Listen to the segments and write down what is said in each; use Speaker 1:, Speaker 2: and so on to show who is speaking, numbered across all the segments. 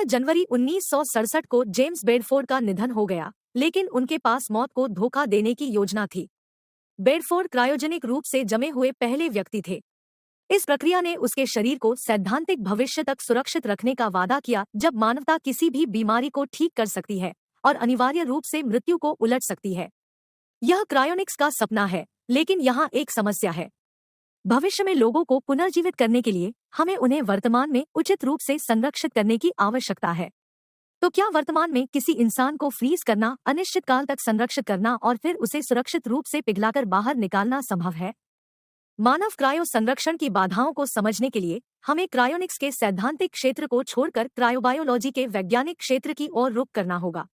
Speaker 1: जनवरी 1967 को James Bedford का निधन हो गया, लेकिन उनके पास मौत को धोखा देने की योजना थी। बेडफोर्ड क्रायोजेनिक रूप से जमे हुए पहले व्यक्ति थे। इस प्रक्रिया ने उसके शरीर को सैद्धांतिक भविष्य तक सुरक्षित रखने का वादा किया, जब मानवता किसी भी बीमारी को ठीक कर सकती है और अनिवार्य रूप से मृत्यु को उलट सकती है। यह क्रायोनिक्स का सपना है, लेकिन यहाँ एक समस्या है। भविष्य में लोगों को पुनर्जीवित करने के लिए हमें उन्हें वर्तमान में उचित रूप से संरक्षित करने की आवश्यकता है। तो क्या वर्तमान में किसी इंसान को फ्रीज करना, अनिश्चित काल तक संरक्षित करना और फिर उसे सुरक्षित रूप से पिघलाकर बाहर निकालना संभव है? मानव क्रायो संरक्षण की बाधाओं को समझने के लिए हमें क्रायोनिक्स के सैद्धांतिक क्षेत्र को छोड़कर क्रायोबायोलॉजी के वैज्ञानिक क्षेत्र की ओर रुख करना होगा।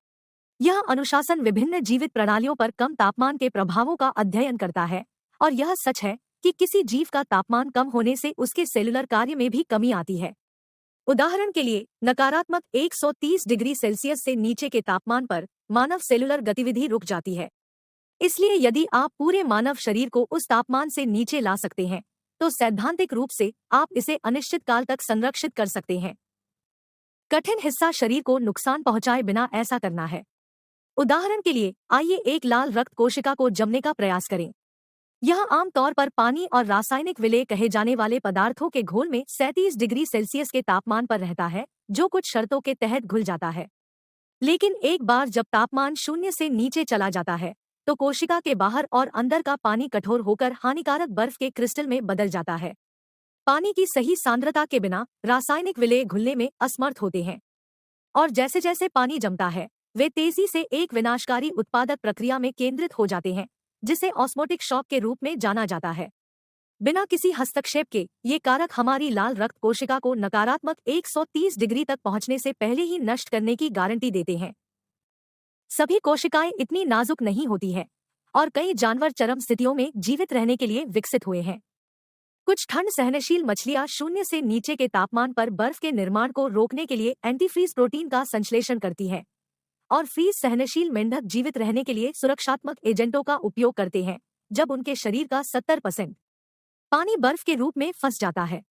Speaker 1: यह अनुशासन विभिन्न जीवित प्रणालियों पर कम तापमान के प्रभावों का अध्ययन करता है, और यह सच है कि किसी जीव का तापमान कम होने से उसके सेलुलर कार्य में भी कमी आती है। उदाहरण के लिए, नकारात्मक 130 डिग्री सेल्सियस से नीचे के तापमान पर मानव सेलुलर गतिविधि रुक जाती है। इसलिए यदि आप पूरे मानव शरीर को उस तापमान से नीचे ला सकते हैं, तो सैद्धांतिक रूप से आप इसे अनिश्चित काल तक संरक्षित कर सकते हैं। कठिन हिस्सा शरीर को नुकसान पहुंचाए बिना ऐसा करना है। उदाहरण के लिए, आइए एक लाल रक्त कोशिका को जमने का प्रयास करें। यह आमतौर पर पानी और रासायनिक विलेय कहे जाने वाले पदार्थों के घोल में 37 डिग्री सेल्सियस के तापमान पर रहता है, जो कुछ शर्तों के तहत घुल जाता है। लेकिन एक बार जब तापमान शून्य से नीचे चला जाता है, तो कोशिका के बाहर और अंदर का पानी कठोर होकर हानिकारक बर्फ के क्रिस्टल में बदल जाता है। पानी की सही सांद्रता के बिना रासायनिक विलेय घुलने में असमर्थ होते हैं, और जैसे जैसे पानी जमता है, वे तेजी से एक विनाशकारी उत्पादक प्रक्रिया में केंद्रित हो जाते हैं, जिसे ऑस्मोटिक शॉक के रूप में जाना जाता है। बिना किसी हस्तक्षेप के ये कारक हमारी लाल रक्त कोशिका को नकारात्मक 130 डिग्री तक पहुंचने से पहले ही नष्ट करने की गारंटी देते हैं। सभी कोशिकाएं इतनी नाजुक नहीं होती हैं, और कई जानवर चरम स्थितियों में जीवित रहने के लिए विकसित हुए हैं। कुछ ठंड सहनशील मछलियां शून्य से नीचे के तापमान पर बर्फ के निर्माण को रोकने के लिए एंटीफ्रीज प्रोटीन का संश्लेषण करती हैं, और फ्रीज सहनशील मेंढक जीवित रहने के लिए सुरक्षात्मक एजेंटों का उपयोग करते हैं जब उनके शरीर का 70% पानी बर्फ के रूप में फंस जाता है।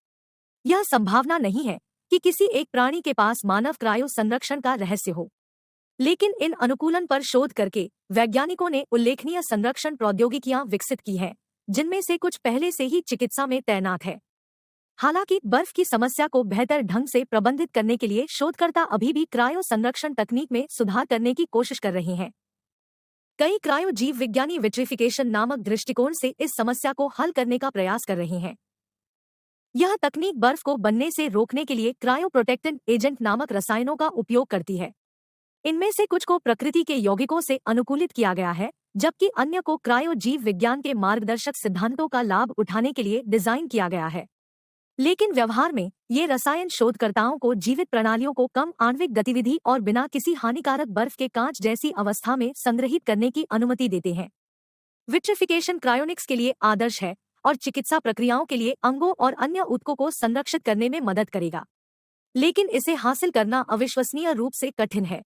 Speaker 1: यह संभावना नहीं है कि किसी एक प्राणी के पास मानव क्रायो संरक्षण का रहस्य हो, लेकिन इन अनुकूलन पर शोध करके वैज्ञानिकों ने उल्लेखनीय संरक्षण प्रौद्योगिकियां विकसित की हैं, जिनमें से कुछ पहले से ही चिकित्सा में तैनात है। हालांकि बर्फ की समस्या को बेहतर ढंग से प्रबंधित करने के लिए शोधकर्ता अभी भी क्रायो संरक्षण तकनीक में सुधार करने की कोशिश कर रहे हैं। कई क्रायो जीव विज्ञानी विट्रिफिकेशन नामक दृष्टिकोण से इस समस्या को हल करने का प्रयास कर रहे हैं। यह तकनीक बर्फ को बनने से रोकने के लिए क्रायो प्रोटेक्टेंट एजेंट नामक रसायनों का उपयोग करती है। इनमें से कुछ को प्रकृति के यौगिकों से अनुकूलित किया गया है, जबकि अन्य को क्रायो जीव विज्ञान के मार्गदर्शक सिद्धांतों का लाभ उठाने के लिए डिजाइन किया गया है। लेकिन व्यवहार में ये रसायन शोधकर्ताओं को जीवित प्रणालियों को कम आणविक गतिविधि और बिना किसी हानिकारक बर्फ के कांच जैसी अवस्था में संग्रहित करने की अनुमति देते हैं। विट्रिफिकेशन क्रायोनिक्स के लिए आदर्श है और चिकित्सा प्रक्रियाओं के लिए अंगों और अन्य ऊतकों को संरक्षित करने में मदद करेगा, लेकिन इसे हासिल करना अविश्वसनीय रूप से कठिन है।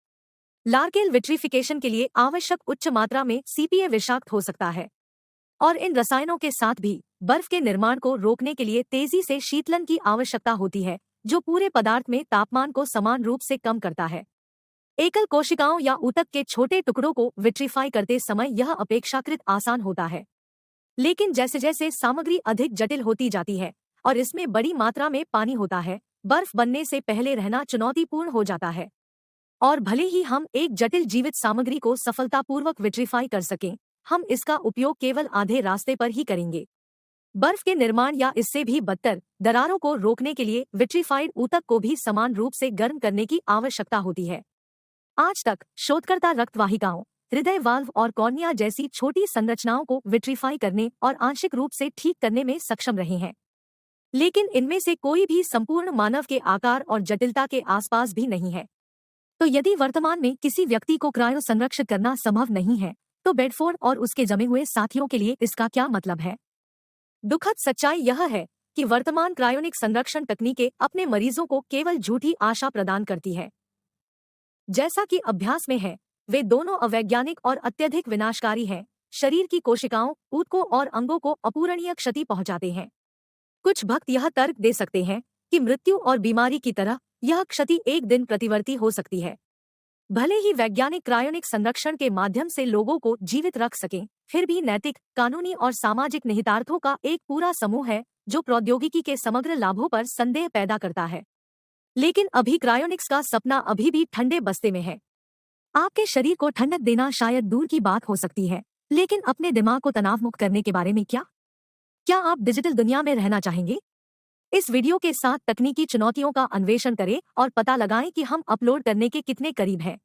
Speaker 1: लार्केल विट्रिफिकेशन के लिए आवश्यक उच्च मात्रा में सीपीए विषाक्त हो सकता है, और इन रसायनों के साथ भी बर्फ के निर्माण को रोकने के लिए तेजी से शीतलन की आवश्यकता होती है, जो पूरे पदार्थ में तापमान को समान रूप से कम करता है। एकल कोशिकाओं या ऊतक के छोटे टुकड़ों को विट्रीफाई करते समय यह अपेक्षाकृत आसान होता है, लेकिन जैसे जैसे सामग्री अधिक जटिल होती जाती है और इसमें बड़ी मात्रा में पानी होता है, बर्फ बनने से पहले रहना चुनौतीपूर्ण हो जाता है। और भले ही हम एक जटिल जीवित सामग्री को सफलतापूर्वक विट्रीफाई कर सकें, हम इसका उपयोग केवल आधे रास्ते पर ही करेंगे। बर्फ के निर्माण या इससे भी बदतर दरारों को रोकने के लिए विट्रीफाइड ऊतक को भी समान रूप से गर्म करने की आवश्यकता होती है। आज तक शोधकर्ता रक्तवाहिकाओं, हृदय वाल्व और कॉर्निया जैसी छोटी संरचनाओं को विट्रीफाई करने और आंशिक रूप से ठीक करने में सक्षम रहे हैं, लेकिन इनमें से कोई भी संपूर्ण मानव के आकार और जटिलता के आसपास भी नहीं है। तो यदि वर्तमान में किसी व्यक्ति को क्रायो संरक्षित करना संभव नहीं है, तो बेडफोर्ड और उसके जमे हुए साथियों के लिए इसका क्या मतलब है? दुखद सच्चाई यह है कि वर्तमान क्रायोनिक संरक्षण तकनीकें अपने मरीजों को केवल झूठी आशा प्रदान करती है। जैसा कि अभ्यास में है, वे दोनों अवैज्ञानिक और अत्यधिक विनाशकारी हैं, शरीर की कोशिकाओं, ऊतकों और अंगों को अपूरणीय क्षति पहुंचाते हैं। कुछ भक्त यह तर्क दे सकते हैं कि मृत्यु और बीमारी की तरह यह क्षति एक दिन प्रतिवर्ती हो सकती है। भले ही वैज्ञानिक क्रायोनिक संरक्षण के माध्यम से लोगों को जीवित रख सकें, फिर भी नैतिक, कानूनी और सामाजिक निहितार्थों का एक पूरा समूह है जो प्रौद्योगिकी के समग्र लाभों पर संदेह पैदा करता है। लेकिन अभी क्रायोनिक्स का सपना अभी भी ठंडे बस्ते में है। आपके शरीर को ठंडक देना शायद दूर की बात हो सकती है, लेकिन अपने दिमाग को तनाव मुक्त करने के बारे में क्या? क्या आप डिजिटल दुनिया में रहना चाहेंगे? इस वीडियो के साथ तकनीकी चुनौतियों का अन्वेषण करें और पता लगाएं कि हम अपलोड करने के कितने करीब हैं।